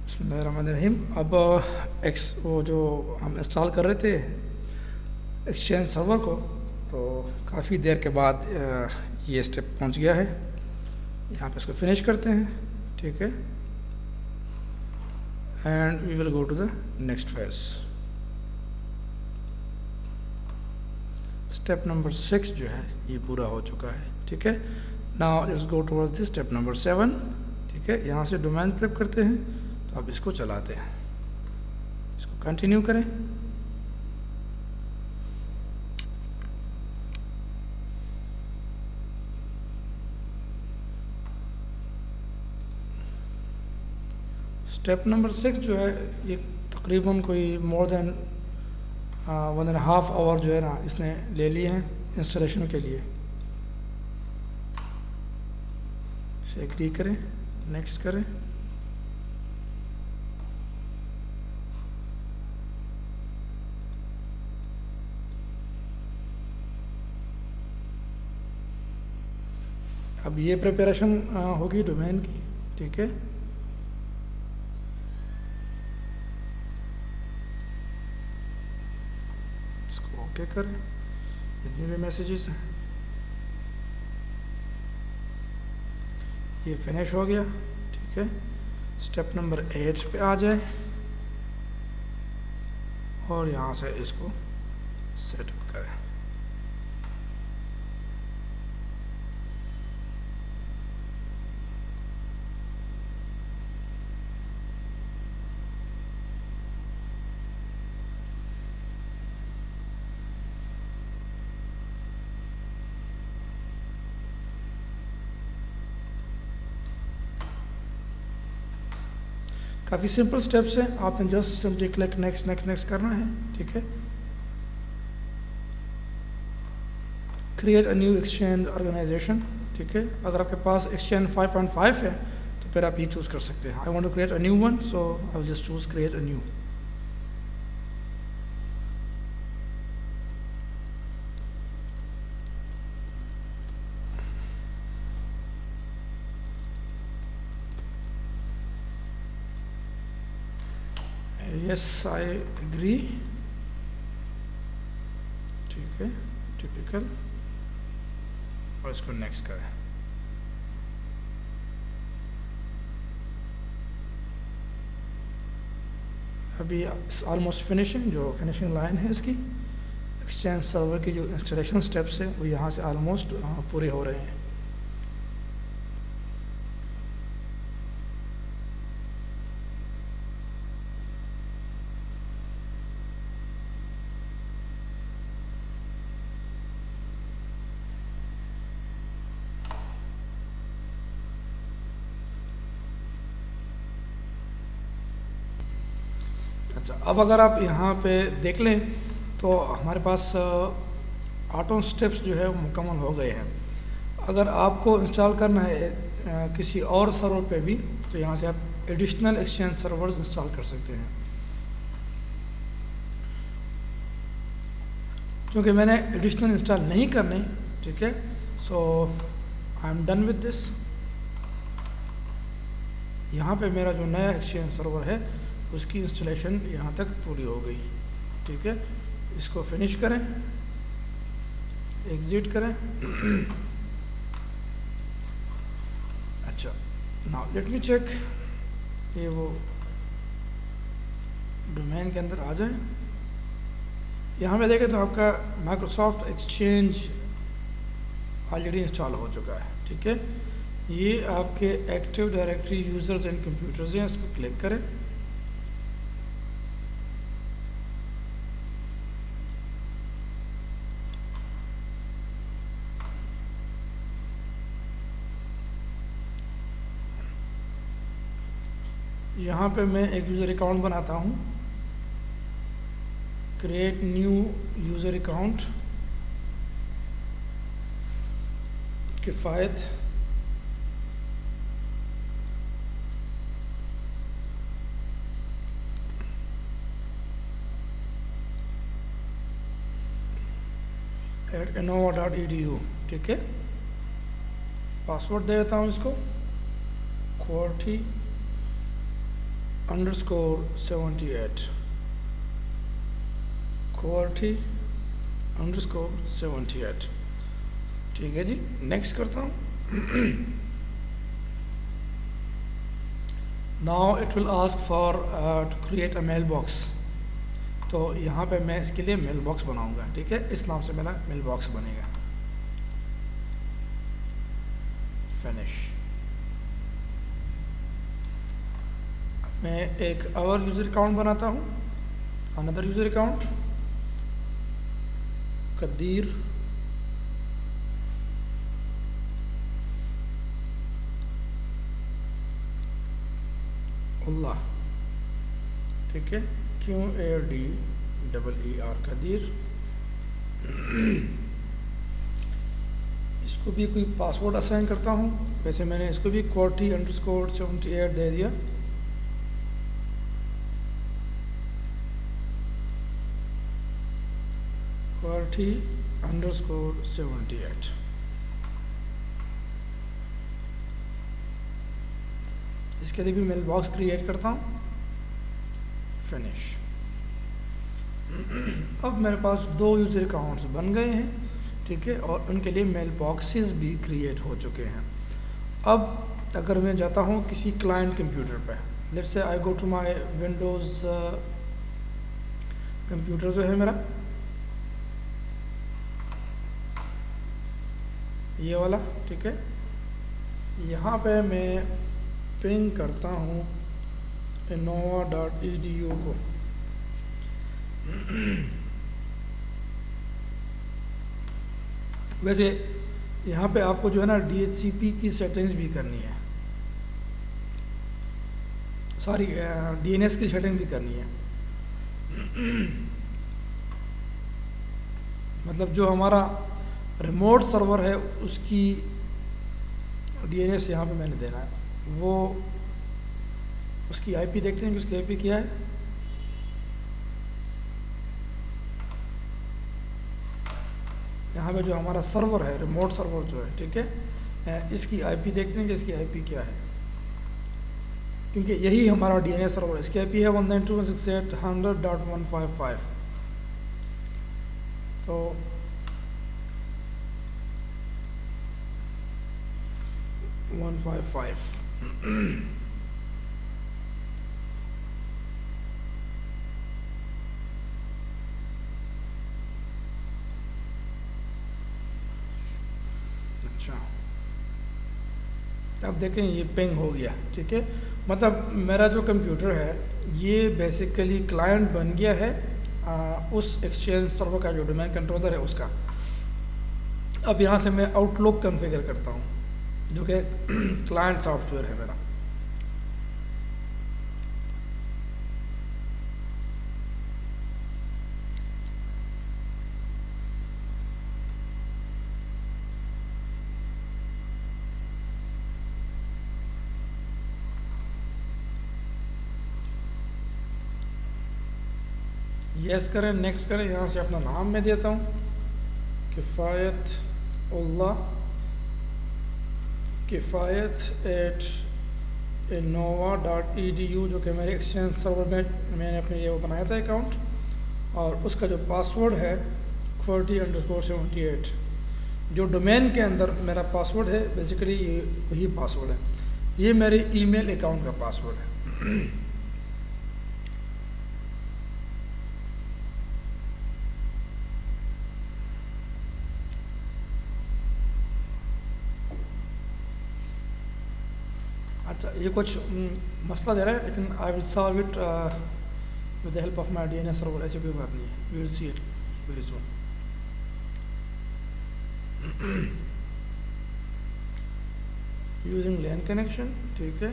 बिस्मिल्लाहिर्रहमानिर्रहीम। अब वो जो हम इंस्टॉल कर रहे थे एक्सचेंज सर्वर को, तो काफ़ी देर के बाद ये स्टेप पहुंच गया है। यहाँ पे इसको फिनिश करते हैं, ठीक है, and we will go to the next phase. Step number 6 जो है ये पूरा हो चुका है, ठीक है। Now let's go towards this step number 7, ठीक है। यहाँ से डोमेन प्रेप करते हैं, तो अब इसको चलाते हैं, इसको कंटिन्यू करें। स्टेप नंबर 6 जो है ये तकरीबन कोई मोर देन 1.5 आवर जो है ना इसने ले लिए हैं इंस्टॉलेशन के लिए। इसे एग्री करें, नेक्स्ट करें। अब ये प्रिपरेशन होगी डोमेन की, ठीक है। इसको ओके करें, जितने भी मैसेजेस हैं ये फिनिश हो गया, ठीक है। स्टेप नंबर 8 पे आ जाए और यहाँ से इसको सेटअप करें। काफ़ी सिंपल स्टेप्स हैं, आपने just simply click next next next करना है, ठीक है। Create a new exchange organisation, ठीक है। अगर आपके पास एक्सचेंज 5.5 है तो फिर आप ये चूज़ कर सकते हैं। I want to create a new one, so I will just choose create a new. Yes I agree, ठीक है, टिपिकल, और इसको नेक्स्ट करें। अभी ऑलमोस्ट फिनिशिंग, जो फिनिशिंग लाइन है इसकी एक्सचेंज सर्वर की जो इंस्टॉलेशन स्टेप्स है वो यहाँ से ऑलमोस्ट पूरे हो रहे हैं। अच्छा, अब अगर आप यहाँ पे देख लें तो हमारे पास 8 स्टेप्स जो है वो मुकम्मल हो गए हैं। अगर आपको इंस्टॉल करना है किसी और सर्वर पे भी, तो यहाँ से आप एडिशनल एक्सचेंज सर्वर्स इंस्टॉल कर सकते हैं। क्योंकि मैंने एडिशनल इंस्टॉल नहीं करने, ठीक है, so I am done with this. यहाँ पे मेरा जो नया एक्सचेंज सर्वर है उसकी इंस्टॉलेशन यहाँ तक पूरी हो गई, ठीक है। इसको फिनिश करें, एग्जिट करें। अच्छा, नाउ लेट मी चेक, ये वो डोमेन के अंदर आ जाए। यहाँ पे देखें तो आपका माइक्रोसॉफ्ट एक्सचेंज ऑलरेडी इंस्टॉल हो चुका है, ठीक है। ये आपके active directory users and computers हैं, इसको क्लिक करें। यहाँ पे मैं एक यूज़र अकाउंट बनाता हूँ, create new user account, Kifayat, innova.edu, ठीक है। पासवर्ड दे देता हूँ इसको, QWERTY QWERTY_78 QWERTY_78। ठीक है जी, नेक्स्ट करता हूँ। Now it will ask for to create a mail box. तो यहाँ पे मैं इसके लिए मेल बॉक्स बनाऊँगा, ठीक है, इस नाम से मेरा मेल बॉक्स बनेगा। फिनिश। मैं एक और यूज़र अकाउंट बनाता हूँ, another user account Qader Ullah, ठीक है, QADER कदीर। इसको भी कोई पासवर्ड असाइन करता हूँ। वैसे मैंने इसको भी QWERTY_78 दे दिया। QWERTY_78। इसके लिए भी मेल बॉक्स क्रिएट करता हूँ। फिनिश। अब मेरे पास 2 यूज़र अकाउंट्स बन गए हैं, ठीक है, और उनके लिए मेल बॉक्सेस भी क्रिएट हो चुके हैं। अब अगर मैं जाता हूँ किसी क्लाइंट कंप्यूटर पे, let's say I go to my Windows computer जो है मेरा, ये वाला, ठीक है, यहाँ पे मैं पिंग करता हूँ innova.edu को। वैसे यहाँ पे आपको जो है ना DHCP की सेटिंग्स भी करनी है, सॉरी DNS की सेटिंग भी करनी है। मतलब जो हमारा रिमोट सर्वर है उसकी DNS यहाँ पे मैंने देना है। वो उसकी IP देखते हैं कि उसकी IP क्या है। यहाँ पे जो हमारा सर्वर है, रिमोट सर्वर जो है, ठीक है, इसकी IP देखते हैं कि इसकी IP क्या है, क्योंकि यही हमारा DNS सर्वर है। इसकी IP है 192.168.100.155। तो अच्छा, अब देखें ये पिंग हो गया, ठीक है। मतलब मेरा जो कंप्यूटर है ये बेसिकली क्लाइंट बन गया है उस एक्सचेंज सर्वर का, जो डोमेन कंट्रोलर है उसका। अब यहाँ से मैं आउटलुक कॉन्फ़िगर करता हूँ, जो कि क्लाइंट सॉफ्टवेयर है मेरा। यस करें, नेक्स्ट करें, यहाँ से अपना नाम मैं देता हूँ kifayath@innova.edu, जो कि मेरे एक्सचेंज सर्वर में मैंने अपने लिए वो बनाया था अकाउंट, और उसका जो पासवर्ड है QWERTY_78। जो डोमेन के अंदर मेरा पासवर्ड है बेसिकली ये वही पासवर्ड है, ये मेरे ईमेल अकाउंट का पासवर्ड है। अच्छा, ये कुछ मसला दे रहा है, लेकिन I will solve it with the help of my DNS server. ऐसी कोई बात नहीं है, we will see it very soon. Using LAN connection, ठीक है।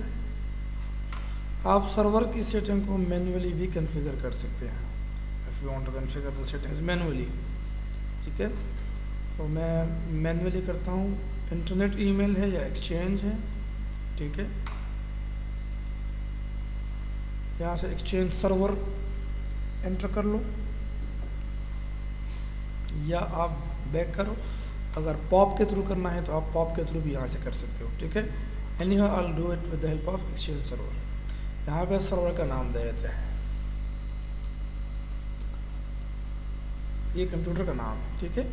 आप सर्वर की सेटिंग को मैन्युअली भी कॉन्फ़िगर कर सकते हैं, if you want to configure the settings manually, ठीक है। तो मैं मैन्युअली करता हूँ। इंटरनेट ईमेल है या एक्सचेंज है, ठीक है। यहाँ से एक्सचेंज सर्वर एंटर कर लो, या आप बैक करो। अगर पॉप के थ्रू करना है तो आप पॉप के थ्रू भी यहाँ से कर सकते हो, ठीक है। Any how I will do it with the help of exchange server. यहाँ पे सर्वर का नाम दे देते हैं, ये कंप्यूटर का नाम है, ठीक है।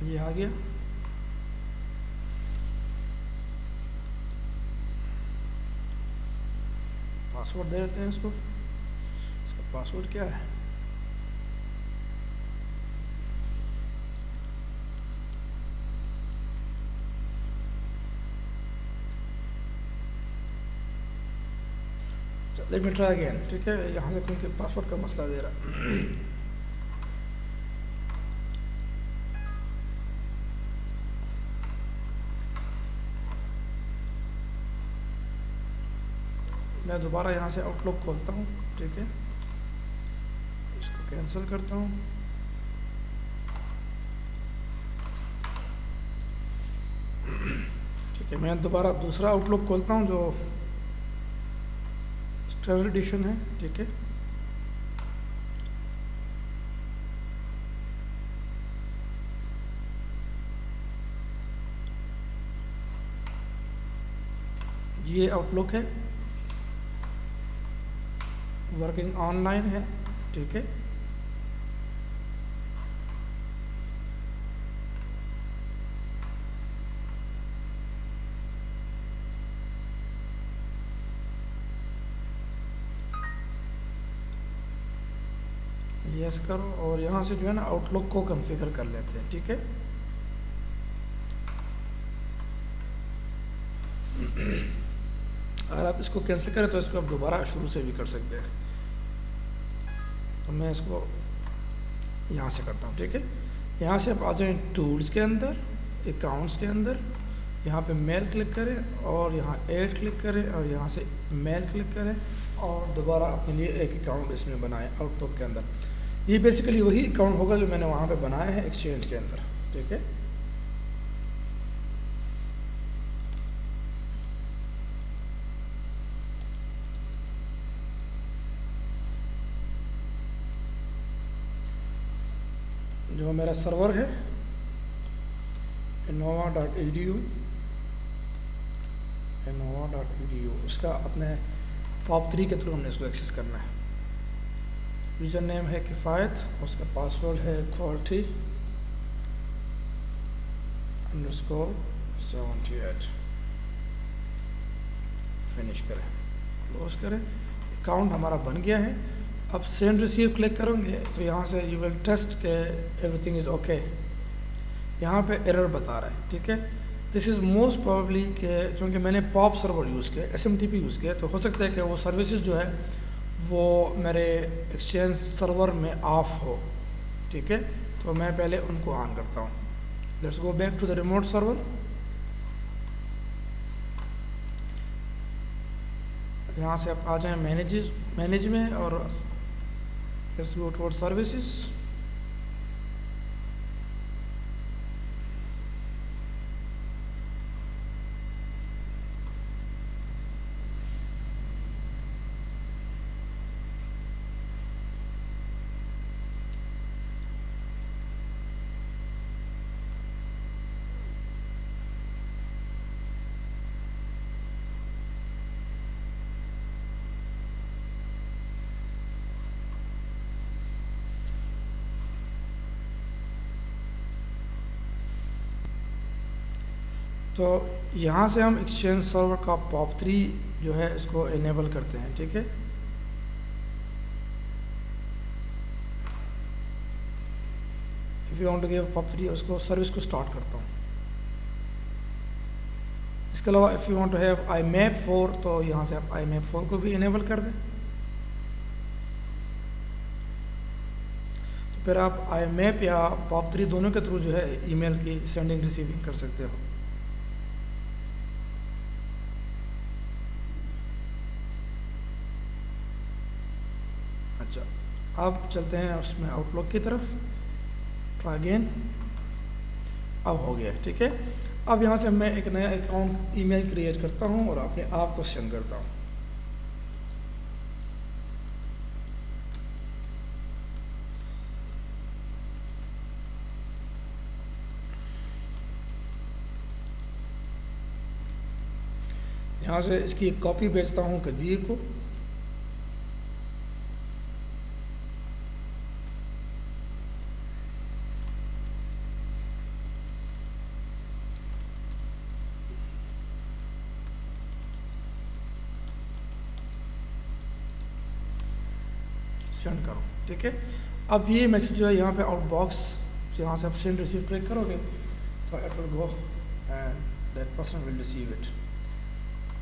ये आ गया। पासवर्ड दे देते हैं इसको। इसका पासवर्ड क्या है? लेट मी ट्राई अगेन, ठीक है। यहाँ से क्योंकि पासवर्ड का मसला दे रहा है। मैं दोबारा यहाँ से आउटलुक खोलता हूँ, ठीक है। इसको कैंसिल करता हूँ। ठीक है, मैं दोबारा दूसरा आउटलुक खोलता हूँ जो स्टैंडर्ड एडिशन है, ठीक है। ये आउटलुक है, वर्किंग ऑनलाइन है, ठीक है। यस करो और यहाँ से जो है ना आउटलुक को कॉन्फ़िगर कर लेते हैं, ठीक है। अगर आप इसको कैंसिल करें तो इसको आप दोबारा शुरू से भी कर सकते हैं। तो मैं इसको यहाँ से करता हूँ, ठीक है। यहाँ से आप आ जाएं टूल्स के अंदर, अकाउंट्स के अंदर, यहाँ पे मेल क्लिक करें और यहाँ ऐड क्लिक करें और यहाँ से मेल क्लिक करें और दोबारा अपने लिए एक अकाउंट इसमें बनाएं आउटलुक के अंदर। ये बेसिकली वही अकाउंट होगा जो मैंने वहाँ पे बनाया है एक्सचेंज के अंदर, ठीक है। जो मेरा सर्वर है innova.edu, उसका अपने POP3 के थ्रू हमने इसको एक्सेस करना है। यूज़र नेम है किफ़ायत, उसका पासवर्ड है quality_78। फिनिश करें, क्लोज करें। अकाउंट हमारा बन गया है। अब सेंड रिसीव क्लिक करोगे तो यहाँ से यू विल टेस्ट के एवरीथिंग इज़ ओके। यहाँ पे एरर बता रहा है, ठीक है। दिस इज़ मोस्ट प्रॉबली कि चूँकि मैंने पॉप सर्वर यूज़ किया, SMTP यूज़ किया, तो हो सकता है कि वो सर्विसेज जो है वो मेरे एक्सचेंज सर्वर में ऑफ हो, ठीक है। तो मैं पहले उनको ऑन करता हूँ। Let's go back to the remote server. यहाँ से आप आ जाएं मैनेज में और लेट्स गो टुवर्ड सर्विसेज। तो यहाँ से हम एक्सचेंज सर्वर का POP3 जो है इसको इनेबल करते हैं, ठीक है। If you want to give POP3 उसको सर्विस को स्टार्ट करता हूँ। इसके अलावा if you want to have IMAP4 तो यहाँ से आप IMAP4 को भी इनेबल कर दें। तो फिर आप IMAP या POP3 दोनों के थ्रू जो है ईमेल की सेंडिंग रिसीविंग कर सकते हो। अच्छा, अब चलते हैं उसमें आउटलुक की तरफ। Try again. अब हो गया, ठीक है। अब यहाँ से मैं एक नया अकाउंट ईमेल क्रिएट करता हूँ और अपने आप को सेंड करता हूँ। यहाँ से इसकी एक कॉपी भेजता हूँ कदीर को। सेंड करो, ठीक है। अब ये मैसेज जो है यहाँ पे आउटबॉक्स, यहाँ से आप सेंड रिसीव क्लिक करोगे तो it will go and that person will receive it,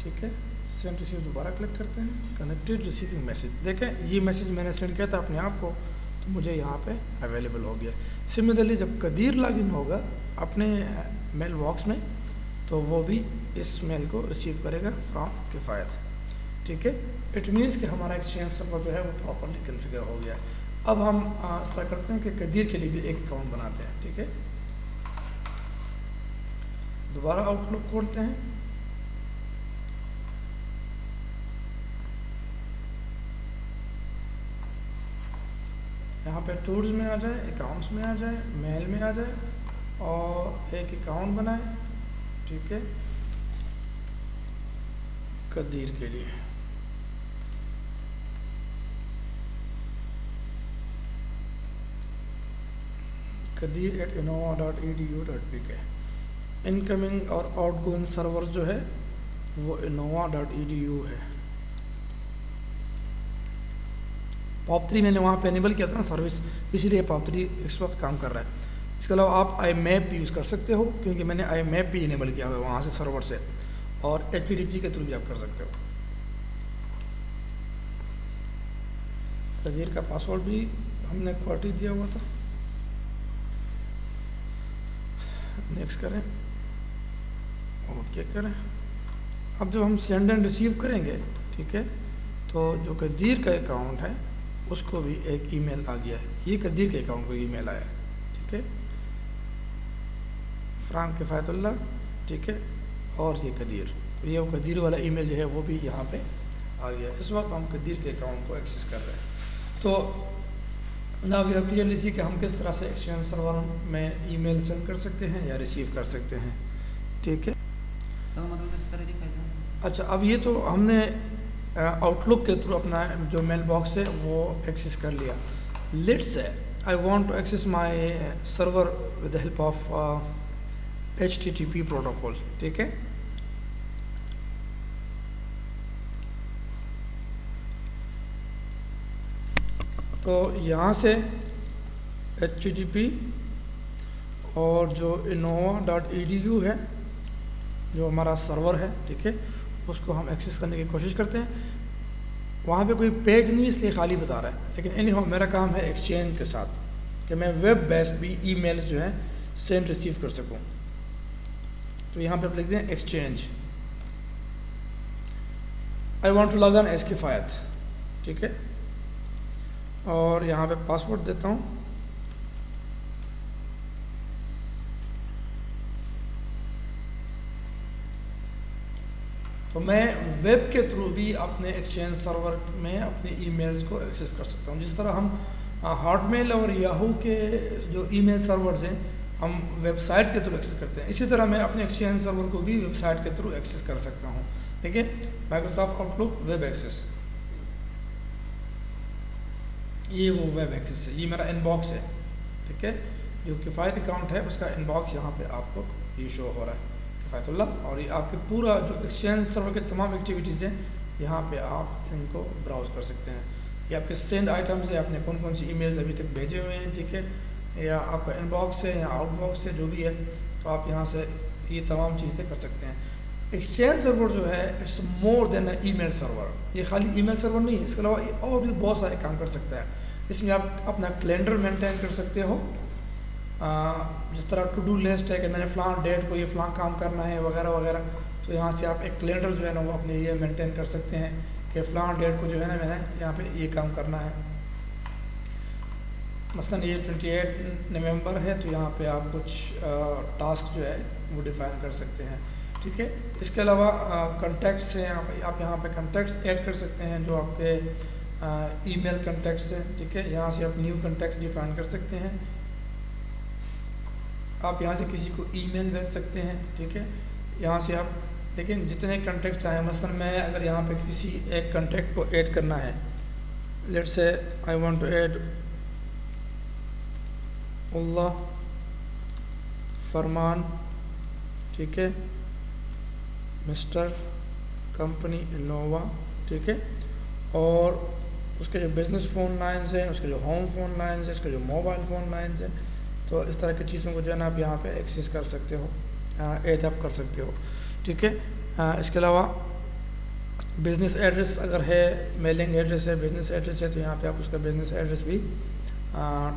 ठीक है। सेंड रिसीव दोबारा क्लिक करते हैं, कनेक्टेड रिसीविंग मैसेज। देखें ये मैसेज मैंने सेंड किया था अपने आप को, तो मुझे यहाँ पे अवेलेबल हो गया। सिमिलरली जब कदीर लॉगिन होगा अपने मेल बॉक्स में तो वो भी इस मेल को रिसीव करेगा फ्रॉम किफ़ायत, ठीक है। इट मीन्स कि हमारा एक्सचेंज सर्वर जो है वो प्रॉपरली कन्फिगर हो गया। अब हम इस तरह करते हैं कि कदीर के लिए भी एक अकाउंट बनाते हैं, ठीक है। दोबारा आउटलुक खोलते हैं, यहाँ पे टूल्स में आ जाए, अकाउंट्स में आ जाए, मेल में आ जाए और एक अकाउंट बनाए, ठीक है, कदीर के लिए। kadir@innova.edu.pk। इनकमिंग और आउटगोइंग सर्वर जो है वो innova.edu है। POP3 मैंने वहाँ पे एनेबल किया था ना सर्विस, इसीलिए POP3 इस वक्त काम कर रहा है। इसके अलावा आप IMAP भी यूज़ कर सकते हो, क्योंकि मैंने IMAP भी इनेबल किया हुआ है वहाँ से सर्वर से, और HTTP के थ्रू भी आप कर सकते हो। कदीर का पासवर्ड भी हमने क्वालिटी दिया हुआ था। नेक्स्ट करें, ओके करें। अब जब हम सेंड एंड रिसीव करेंगे, ठीक है, तो जो कदीर का अकाउंट है उसको भी एक ईमेल आ गया है। ये कदीर के अकाउंट को ईमेल आया है, ठीक है, फ्राम किफ़ायतुल्लाह, ठीक है, और ये कदीर, तो ये वो कदीर वाला ईमेल जो है वो भी यहाँ पे आ गया। इस वक्त हम कदीर के अकाउंट को एक्सेस कर रहे हैं। तो ना वी हैव क्लियरली सी कि हम किस तरह से एक्सचेंज सर्वर में ईमेल सेंड कर सकते हैं या रिसीव कर सकते हैं, ठीक है। अच्छा, अब ये तो हमने आउटलुक के थ्रू अपना जो मेल बॉक्स है वो एक्सेस कर लिया। Let's say I want to access my server with the help of HTTP protocol, ठीक है। तो यहाँ से HTTP और जो innova.edu है जो हमारा सर्वर है, ठीक है, उसको हम एक्सेस करने की कोशिश करते हैं। वहाँ पे कोई पेज नहीं इसलिए खाली बता रहा है, लेकिन एनी मेरा काम है एक्सचेंज के साथ कि मैं वेब बेस्ड भी ईमेल्स जो है सेंड रिसीव कर सकूँ। तो यहाँ पे आप लिखते हैं exchange, I want to log in as Kifayat, ठीक है, और यहाँ पे पासवर्ड देता हूँ। तो मैं वेब के थ्रू भी अपने एक्सचेंज सर्वर में अपने ईमेल्स को एक्सेस कर सकता हूँ। जिस तरह हम हॉटमेल और याहू के जो ईमेल सर्वर्स हैं हम वेबसाइट के थ्रू एक्सेस करते हैं, इसी तरह मैं अपने एक्सचेंज सर्वर को भी वेबसाइट के थ्रू एक्सेस कर सकता हूँ, ठीक है। माइक्रोसॉफ्ट आउटलुक वेब एक्सेस, ये वो वेब एक्सेस है, ये मेरा इनबॉक्स है, ठीक है। जो किफ़ायत अकाउंट है उसका इनबॉक्स यहाँ पे आपको ये शो हो रहा है किफ़ायतुल्लाह, और ये आपके पूरा जो एक्सचेंज सर्वर के तमाम एक्टिविटीज़ हैं यहाँ पे आप इनको ब्राउज़ कर सकते हैं। ये आपके सेंड आइटम्स है, आपने कौन कौन सी ईमेल्स अभी तक भेजे हुए हैं, ठीक है, या आपका इनबॉक्स है या आउटबॉक्स है, जो भी है, तो आप यहाँ से ये तमाम चीज़ें कर सकते हैं। एक्सचेंज सर्वर जो है it's more than email server, ये खाली ईमेल सर्वर नहीं है, इसके अलावा ये और भी बहुत सारे काम कर सकता है। इसमें आप अपना कैलेंडर मेंटेन कर सकते हो, जिस तरह टू डू लिस्ट है कि मैंने फ़लाँ डेट को ये फ़लाँ काम करना है वगैरह वगैरह, तो यहाँ से आप एक कैलेंडर जो है ना वो अपने लिए मेंटेन कर सकते हैं कि फ़लाँ डेट को जो है ना मैंने यहाँ पे ये काम करना है। मसलन ये 28 नवंबर है, तो यहाँ पे आप कुछ टास्क जो है वो डिफ़ाइन कर सकते हैं। ठीक है, इसके अलावा कॉन्टैक्ट्स हैं, आप यहाँ पे कॉन्टैक्ट्स ऐड कर सकते हैं जो आपके ईमेल कॉन्टैक्ट्स हैं। ठीक है, यहाँ से आप न्यू कॉन्टैक्ट्स डिफ़ाइन कर सकते हैं। आप यहाँ से किसी को ईमेल भेज सकते हैं। ठीक है, यहाँ से आप देखिए जितने कॉन्टैक्ट्स आए, मसलन मैंने अगर यहाँ पे किसी एक कॉन्टैक्ट को ऐड करना है, let's say I want to add Ullah Farman, ठीक है, मिस्टर कंपनी इनोवा, ठीक है, और उसके जो बिज़नेस फ़ोन लाइन्स हैं, उसके जो होम फ़ोन लाइन्स हैं, उसके जो मोबाइल फ़ोन लाइन्स हैं, तो इस तरह की चीज़ों को जो है ना आप यहाँ पे एक्सेस कर सकते हो, ऐड अप कर सकते हो। ठीक है, इसके अलावा बिज़नेस एड्रेस अगर है, मेलिंग एड्रेस है, बिज़नेस एड्रेस है, तो यहाँ पे आप उसका बिज़नेस एड्रेस भी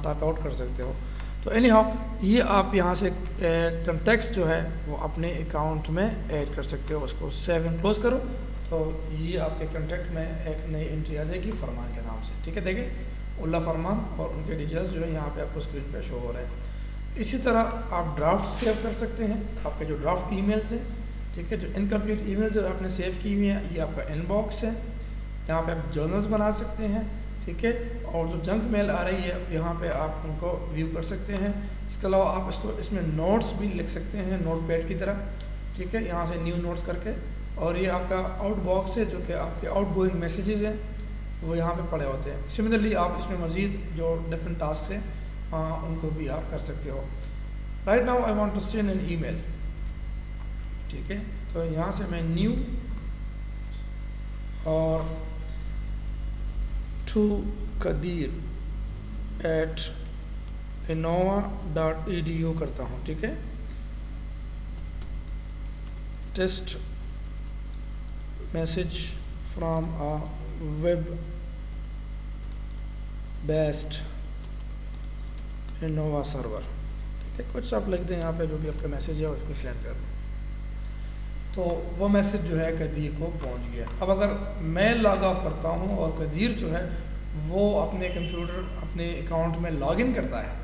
टाइप आउट कर सकते हो। तो एनी हाउ ये आप यहाँ से कॉन्टैक्ट्स जो है वो अपने अकाउंट में ऐड कर सकते हो। उसको सेव एंड क्लोज करो तो ये आपके कॉन्टैक्ट में एक नई एंट्री आ जाएगी फरमान के नाम से। ठीक है, देखिए उल्लाह फरमान और उनके डिटेल्स जो है यहाँ पे आपको स्क्रीन पे शो हो रहे हैं। इसी तरह आप ड्राफ्ट सेव कर सकते हैं, आपके जो ड्राफ्ट ईमेल्स हैं, ठीक है, जो इनकम्प्लीट ईमेल्स जो आपने सेव की हुई हैं, ये आपका इनबॉक्स है, यहाँ पे आप जर्नल्स बना सकते हैं। ठीक है, और जो जंक मेल आ रही है यहाँ पे आप उनको व्यू कर सकते हैं। इसके अलावा आप इसमें नोट्स भी लिख सकते हैं नोट पैड की तरह। ठीक है, यहाँ से न्यू नोट्स करके, और ये आपका आउट बॉक्स है जो कि आपके आउट गोइंग मैसेजेस हैं वो यहाँ पे पड़े होते हैं। सिमिलरली आप इसमें मज़ीद जो डिफरेंट टास्क हैं उनको भी आप कर सकते हो। Right now I want to send an email. ठीक है, तो यहाँ से मैं न्यू और टू कदीर एट innova.edu करता हूँ। ठीक है, test message from a web based Innova server. ठीक है, कुछ आप लिख दें यहाँ पे जो भी आपका मैसेज है उसको सेंड कर दें, तो वो मैसेज जो है कदीर को पहुँच गया। अब अगर मैं लॉग ऑफ करता हूँ और कदीर जो है वो अपने कंप्यूटर अपने अकाउंट में लॉगिन करता है,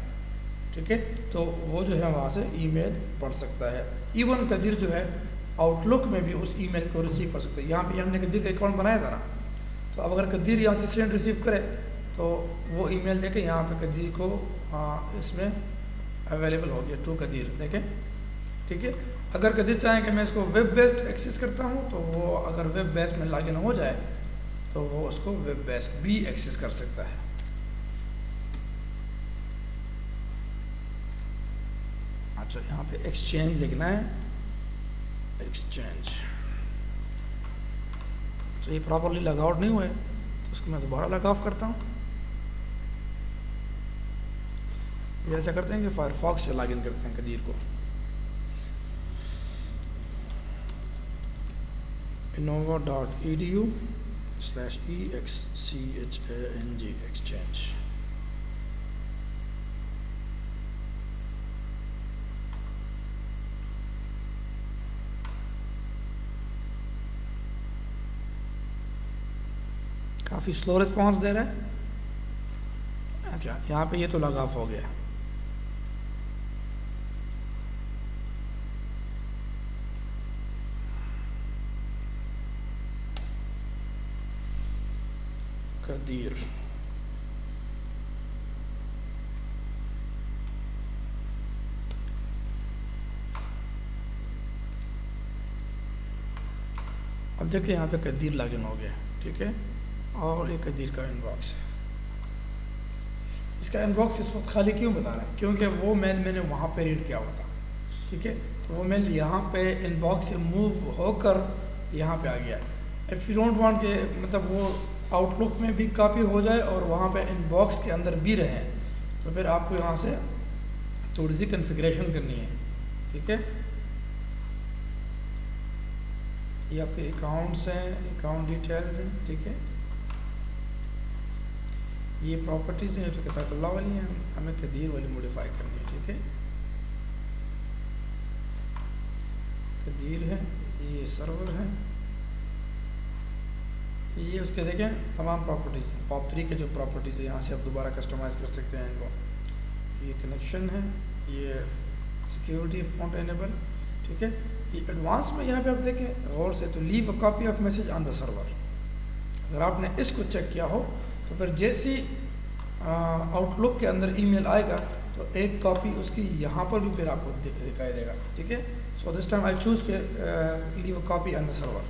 ठीक है, तो वो जो है वहाँ से ईमेल पढ़ सकता है। इवन कदीर जो है आउटलुक में भी उस ईमेल को रिसीव कर सकते हैं। यहाँ पे हमने कदीर का अकाउंट बनाया था ना, तो अब अगर कदीर यहाँ से सेंड रिसीव करे तो वो ईमेल देखे यहाँ पे कदीर को इसमें अवेलेबल हो गया टू कदीर, देखें। ठीक है, अगर कदीर चाहें कि मैं इसको वेब बेस्ड एक्सेस करता हूँ, तो वो अगर वेब बेस्ड में लॉगिन हो जाए तो वो उसको वेब बेस्ड भी एक्सेस कर सकता है। अच्छा, यहाँ पे एक्सचेंज लिखना है, एक्सचेंज। तो ये प्रॉपरली लॉग आउट नहीं हुआ है, तो उसको मैं दोबारा लॉग ऑफ करता हूँ। ये ऐसा करते हैं कि फायरफॉक्स से लॉगिन करते हैं कदीर को। innova.edu/exchange exchange। काफ़ी स्लो रिस्पांस दे रहा है। अच्छा, यहाँ पे ये तो लॉग ऑफ हो गया। कदीर, अब देखिए यहाँ पे कदीर लॉगिन हो गया। ठीक है, और ये कदीर का इनबॉक्स है। इसका इनबॉक्स इस वक्त खाली क्यों बता रहा है? क्योंकि वो मेल मैंने वहाँ पे रीड किया हुआ था। ठीक है, तो वो मेल यहाँ पे इनबॉक्स से मूव होकर यहाँ पे आ गया। इफ़ यू डोंट वांट के मतलब वो आउटलुक में भी कॉपी हो जाए और वहाँ पे इनबॉक्स के अंदर भी रहे, तो फिर आपको यहाँ से थोड़ी सी कॉन्फ़िगरेशन करनी है। ठीक है, ये आपके अकाउंट्स हैं, अकाउंट डिटेल्स हैं। ठीक है, ये प्रॉपर्टीज़ हैं जो किफ़ायतुल्लाह वाली हैं, हमें कदीर वाली मॉडिफाई करनी है। ठीक है, कदीर है, ये सर्वर है, ये उसके देखें तमाम प्रॉपर्टीज़, POP3 के जो प्रॉपर्टीज़ है यहाँ से आप दोबारा कस्टमाइज़ कर सकते हैं इनको। ये कनेक्शन है, ये सिक्योरिटी अकाउंट एनेबल, ठीक है। ये एडवांस में यहाँ पे आप देखें गौर से, तो leave a copy of message on the server. अगर आपने इसको चेक किया हो तो फिर जैसी आउटलुक के अंदर ईमेल आएगा तो एक कॉपी उसकी यहाँ पर भी फिर आपको दिखाई देगा, ठीक है। So this time I choose to leave a copy on the server,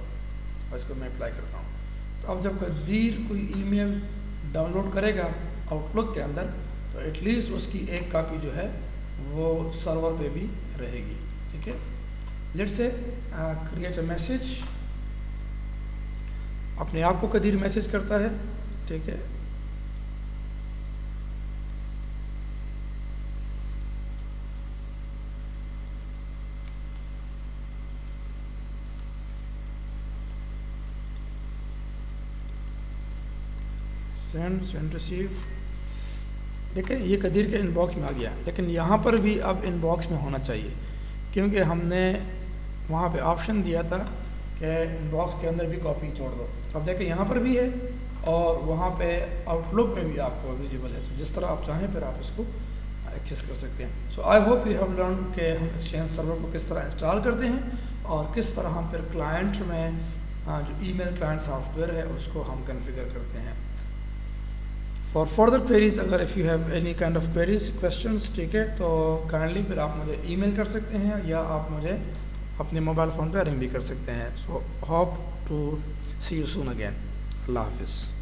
और इसको मैं अप्लाई करता हूँ। तो अब जब कदीर कोई ईमेल डाउनलोड करेगा आउटलुक के अंदर तो एटलीस्ट उसकी एक कॉपी जो है वो सर्वर पे भी रहेगी, ठीक है। लेट्स से क्रिएट अ मैसेज, अपने आप को कदीर मैसेज करता है, ठीक है। सेंड रिसीव, देखें ये कदीर के इनबॉक्स में आ गया, लेकिन यहाँ पर भी अब इनबॉक्स में होना चाहिए क्योंकि हमने वहाँ पे ऑप्शन दिया था कि इनबॉक्स के अंदर भी कॉपी छोड़ दो। तो अब देखें यहाँ पर भी है और वहाँ पे आउटलुक में भी आपको विजिबल है, तो जिस तरह आप चाहें फिर आप इसको एक्सेस कर सकते हैं। So I hope you have learn कि हम एक्सचेंज सर्वर को किस तरह इंस्टॉल करते हैं और किस तरह हम फिर क्लाइंट में जो ईमेल क्लाइंट सॉफ्टवेयर है उसको हम कॉन्फ़िगर करते हैं। फॉर फर्दर क्वेरीज, अगर if you have any kind of queries questions, ठीक है, तो काइंडली फिर आप मुझे ईमेल कर सकते हैं या आप मुझे अपने मोबाइल फ़ोन पे रिंग भी कर सकते हैं। So hope to see you soon again. अल्लाह हाफिज़।